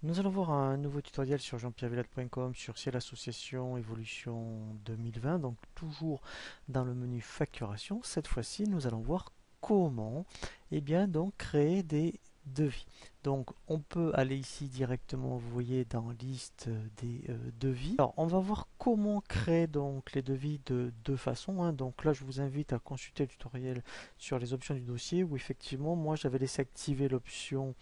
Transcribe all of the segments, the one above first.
Nous allons voir un nouveau tutoriel sur jeanpierrevillatte.com sur Ciel Association Évolution 2020, donc toujours dans le menu facturation. Cette fois-ci, nous allons voir comment donc créer des devis. Donc on peut aller ici directement, vous voyez, dans liste des devis. Alors on va voir comment créer donc les devis de deux façons, hein. Donc là je vous invite à consulter le tutoriel sur les options du dossier où effectivement moi j'avais laissé activer l'option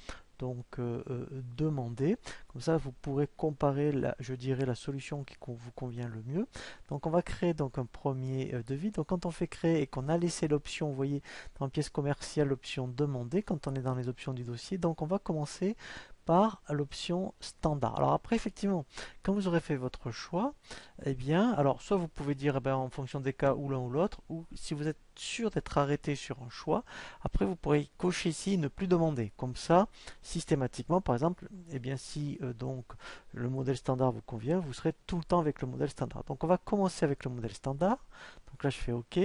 demander. Comme ça, vous pourrez comparer, je dirais, la solution qui vous convient le mieux. Donc, on va créer donc un premier devis. Donc, quand on fait créer et qu'on a laissé l'option, vous voyez, dans pièce commerciale, l'option demander, quand on est dans les options du dossier, donc on va commencer par l'option standard. Alors après, effectivement, quand vous aurez fait votre choix, alors soit vous pouvez dire en fonction des cas ou l'un ou l'autre, ou si vous êtes sûr d'être arrêté sur un choix, après vous pourrez cocher ici ne plus demander. Comme ça, systématiquement, par exemple, si donc le modèle standard vous convient, vous serez tout le temps avec le modèle standard. Donc on va commencer avec le modèle standard. Donc là, je fais OK.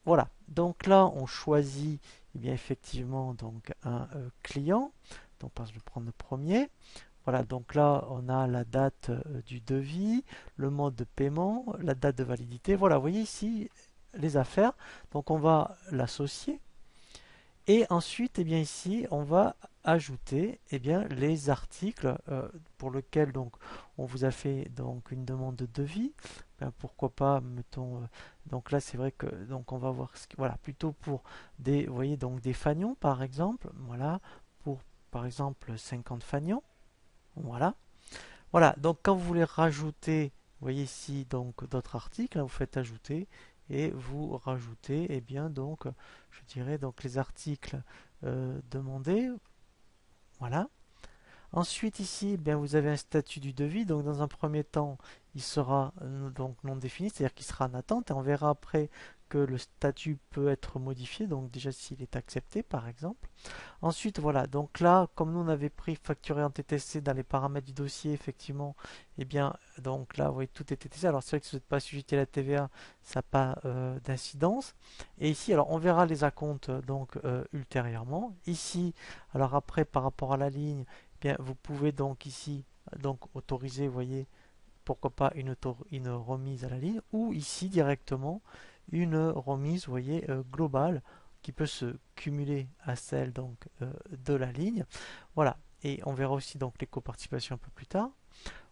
Voilà. Donc là, on choisit effectivement donc un client. Donc je vais prendre le premier. Voilà, donc là, on a la date du devis, le mode de paiement, la date de validité. Voilà, vous voyez ici les affaires. Donc on va l'associer. Et ensuite, ici, on va ajouter les articles pour lesquels donc on vous a fait donc une demande de devis. Pourquoi pas, mettons, donc là c'est vrai que donc on va voir voilà, plutôt pour des, vous voyez, donc des fanions par exemple, voilà, pour par exemple 50 fanions, voilà. Voilà, donc quand vous voulez rajouter, vous voyez ici donc d'autres articles, hein, vous faites ajouter et vous rajoutez, donc, je dirais donc les articles demandés, voilà. Ensuite ici, vous avez un statut du devis. Donc dans un premier temps, il sera donc non défini, c'est-à-dire qu'il sera en attente. Et on verra après que le statut peut être modifié. Donc déjà s'il est accepté, par exemple. Ensuite, voilà. Donc là, comme nous on avait pris facturé en TTC dans les paramètres du dossier, effectivement, donc là, vous voyez, tout est TTC. Alors c'est vrai que si vous n'êtes pas assujetti à la TVA, ça n'a pas d'incidence. Et ici, alors on verra les acomptes donc ultérieurement. Ici, alors après, par rapport à la ligne vous pouvez donc ici donc autoriser, vous voyez, pourquoi pas une remise à la ligne ou ici directement une remise, vous voyez, globale qui peut se cumuler à celle donc de la ligne. Voilà, et on verra aussi donc les coparticipations un peu plus tard.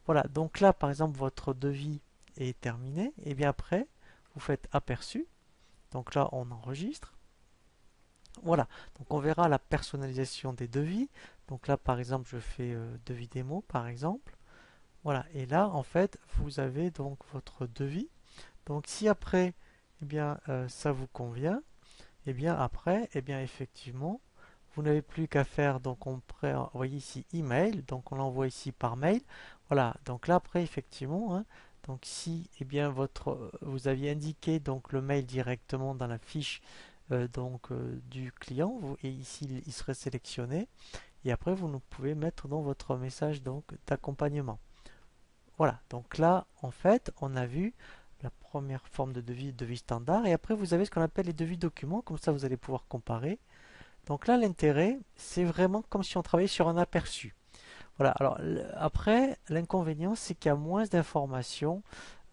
Voilà, donc là par exemple votre devis est terminé et bien après vous faites aperçu. Donc là on enregistre. Voilà, donc on verra la personnalisation des devis. Donc là, par exemple, je fais devis démo, par exemple. Voilà, et là, en fait, vous avez donc votre devis. Donc si après, ça vous convient, après, effectivement, vous n'avez plus qu'à faire, donc on pourrait envoyer ici email, donc on l'envoie ici par mail. Voilà, donc là après, effectivement, hein, donc si vous aviez indiqué donc le mail directement dans la fiche du client et ici il serait sélectionné et après vous ne pouvez mettre dans votre message donc d'accompagnement. Voilà, donc là en fait on a vu la première forme de devis standard et après vous avez ce qu'on appelle les devis documents, comme ça vous allez pouvoir comparer. Donc là l'intérêt c'est vraiment comme si on travaillait sur un aperçu. Voilà, alors après l'inconvénient c'est qu'il y a moins d'informations.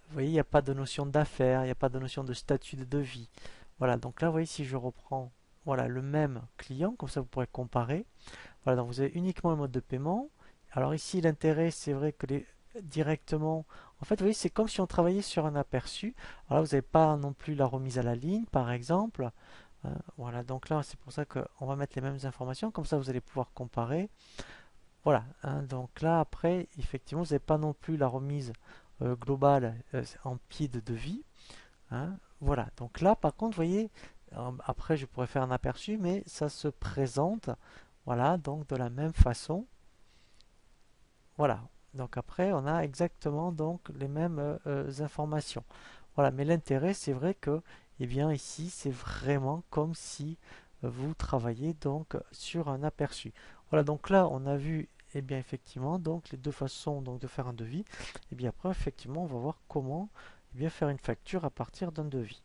Vous voyez, il n'y a pas de notion d'affaires, il n'y a pas de notion de statut de devis. Voilà, donc là, vous voyez, si je reprends voilà, le même client, comme ça vous pourrez comparer. Voilà, donc vous avez uniquement le mode de paiement. Alors ici, l'intérêt, c'est vrai que directement, en fait, vous voyez, c'est comme si on travaillait sur un aperçu. Alors là, vous n'avez pas non plus la remise à la ligne, par exemple. Voilà, donc là, c'est pour ça qu'on va mettre les mêmes informations, comme ça vous allez pouvoir comparer. Voilà, hein, donc là, après, effectivement, vous n'avez pas non plus la remise globale en pied de devis. Hein. Voilà, donc là par contre, vous voyez, après je pourrais faire un aperçu, mais ça se présente, voilà, donc de la même façon. Voilà, donc après on a exactement donc les mêmes informations. Voilà, mais l'intérêt c'est vrai que, ici c'est vraiment comme si vous travaillez donc sur un aperçu. Voilà, donc là on a vu, effectivement, donc les deux façons donc de faire un devis. Et bien après, effectivement, on va voir comment faire une facture à partir d'un devis.